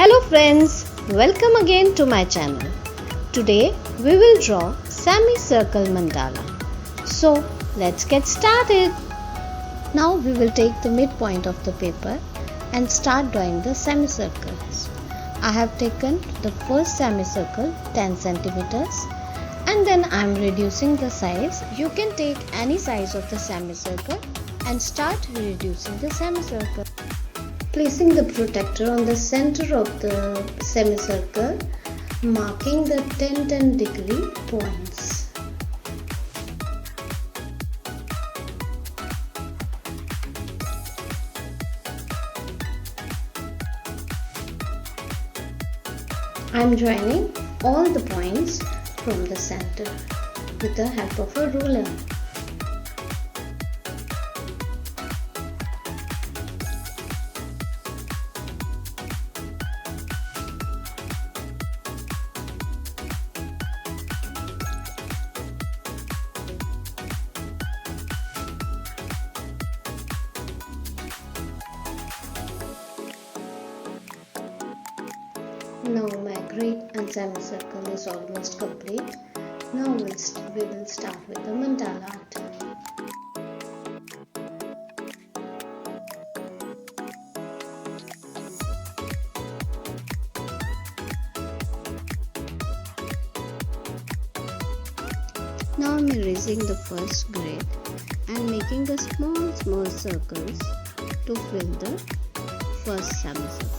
Hello friends, welcome again to my channel. Today we will draw semicircle mandala. So let's get started. Now we will take the midpoint of the paper and start drawing the semicircles. I have taken the first semicircle 10 centimeters and then I am reducing the size. You can take any size of the semicircle and start reducing the semicircle. Placing the protector on the center of the semicircle, marking the 10-10 degree points. I am joining all the points from the center with the help of a ruler. Now my grid and semicircle is almost complete. Now we will start with the mandala art. Now I am erasing the first grid and making the small circles to fill the first semicircle.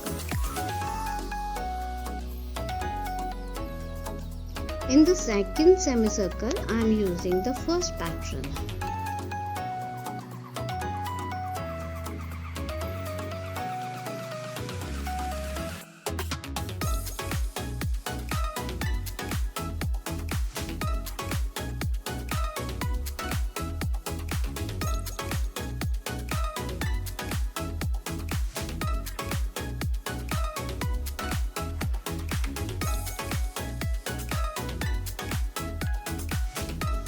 In the second semicircle, I am using the first pattern.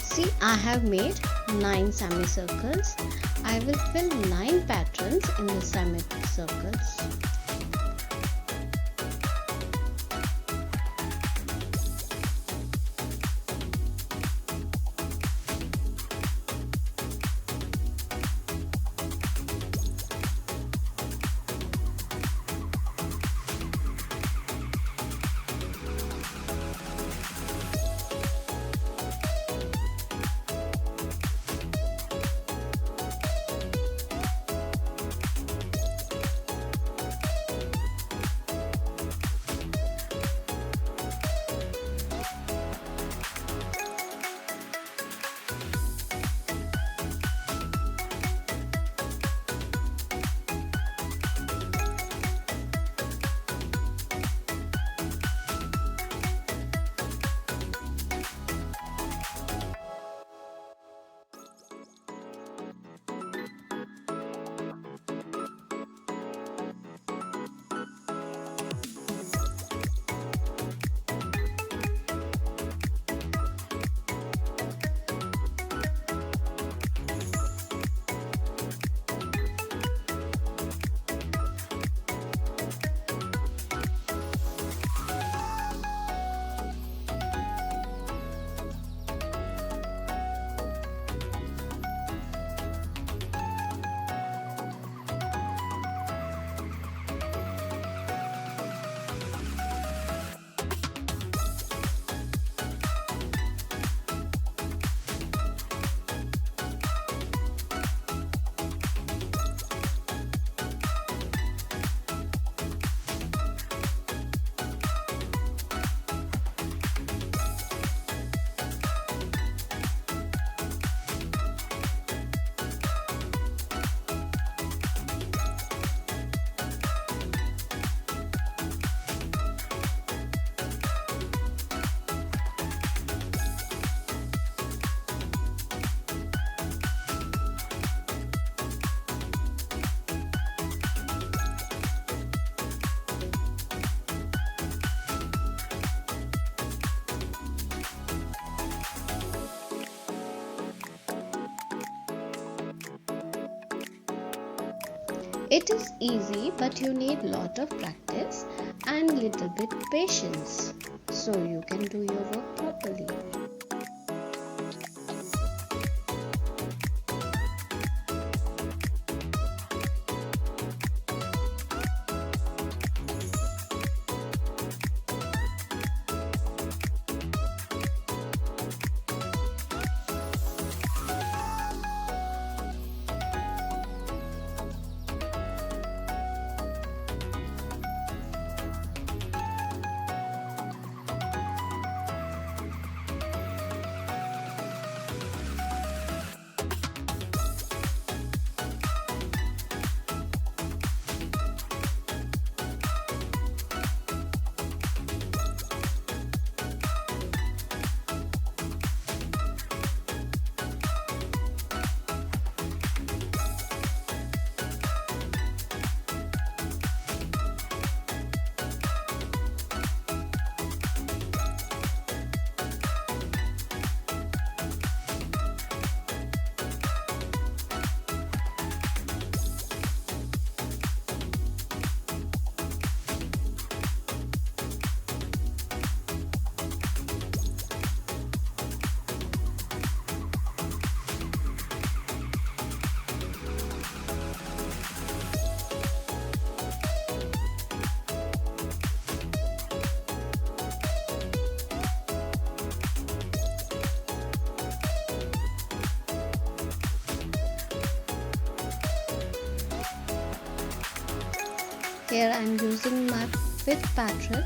See, I have made 9 semicircles. I will fill 9 patterns in the semicircles. It is easy, but you need lot of practice and little bit patience so you can do your work properly. Here I am using my fifth pattern.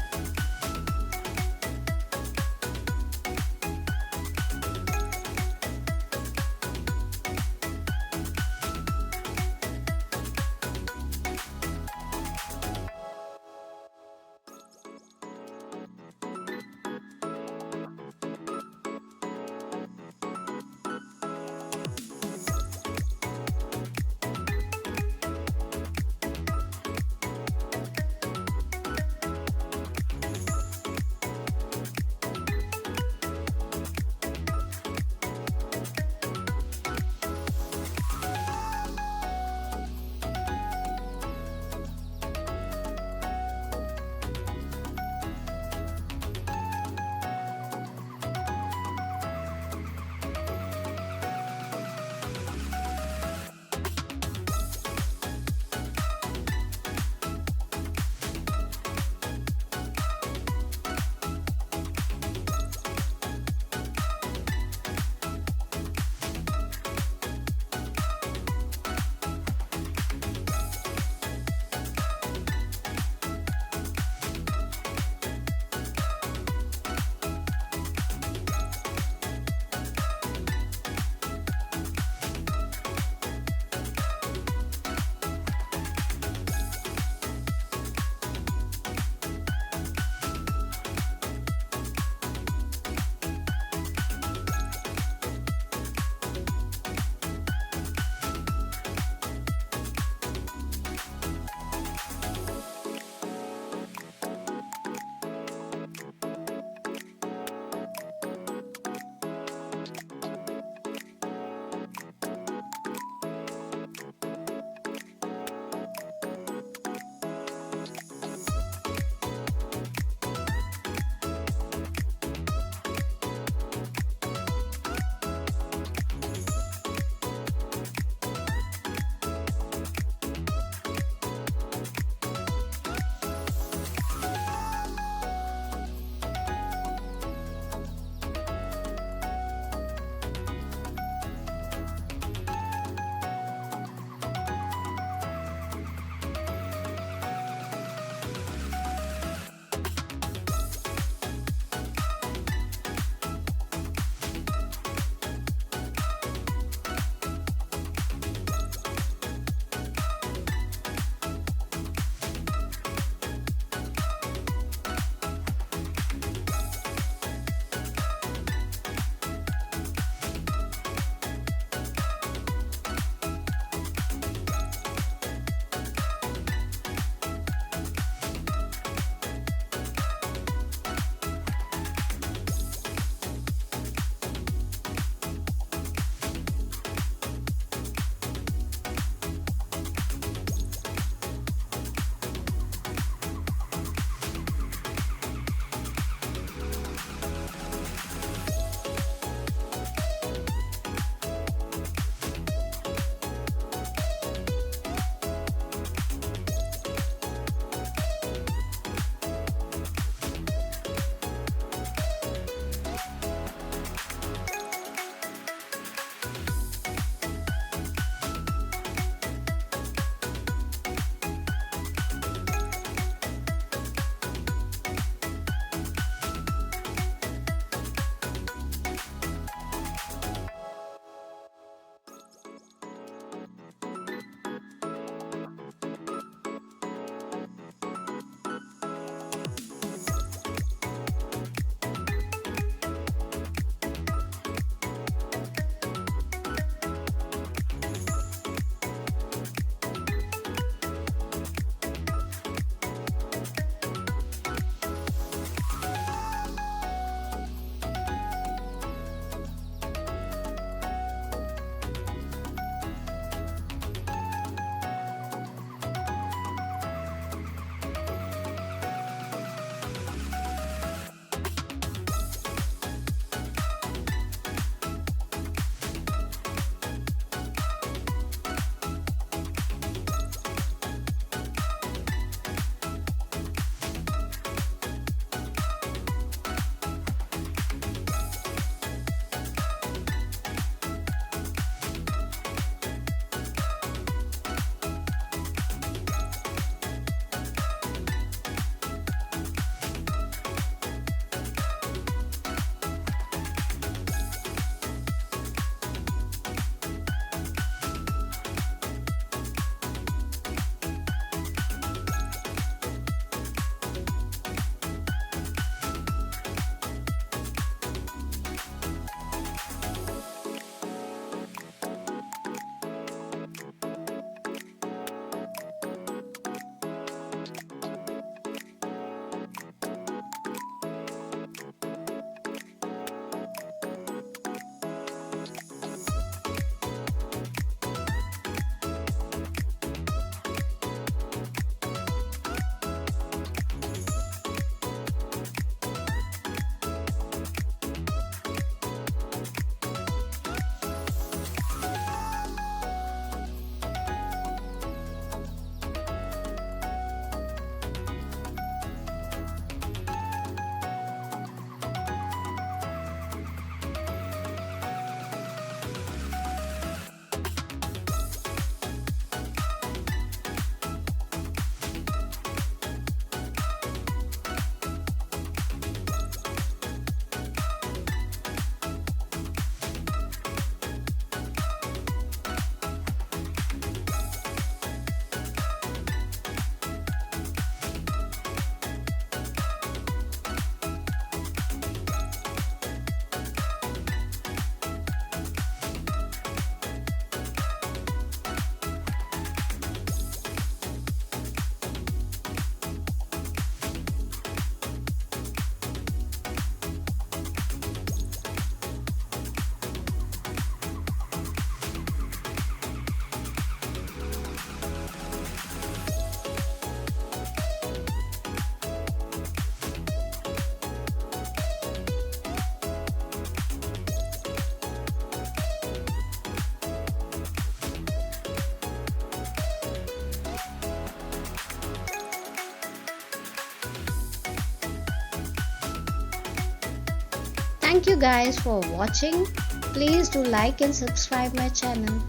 Thank you guys for watching. Please do like and subscribe my channel.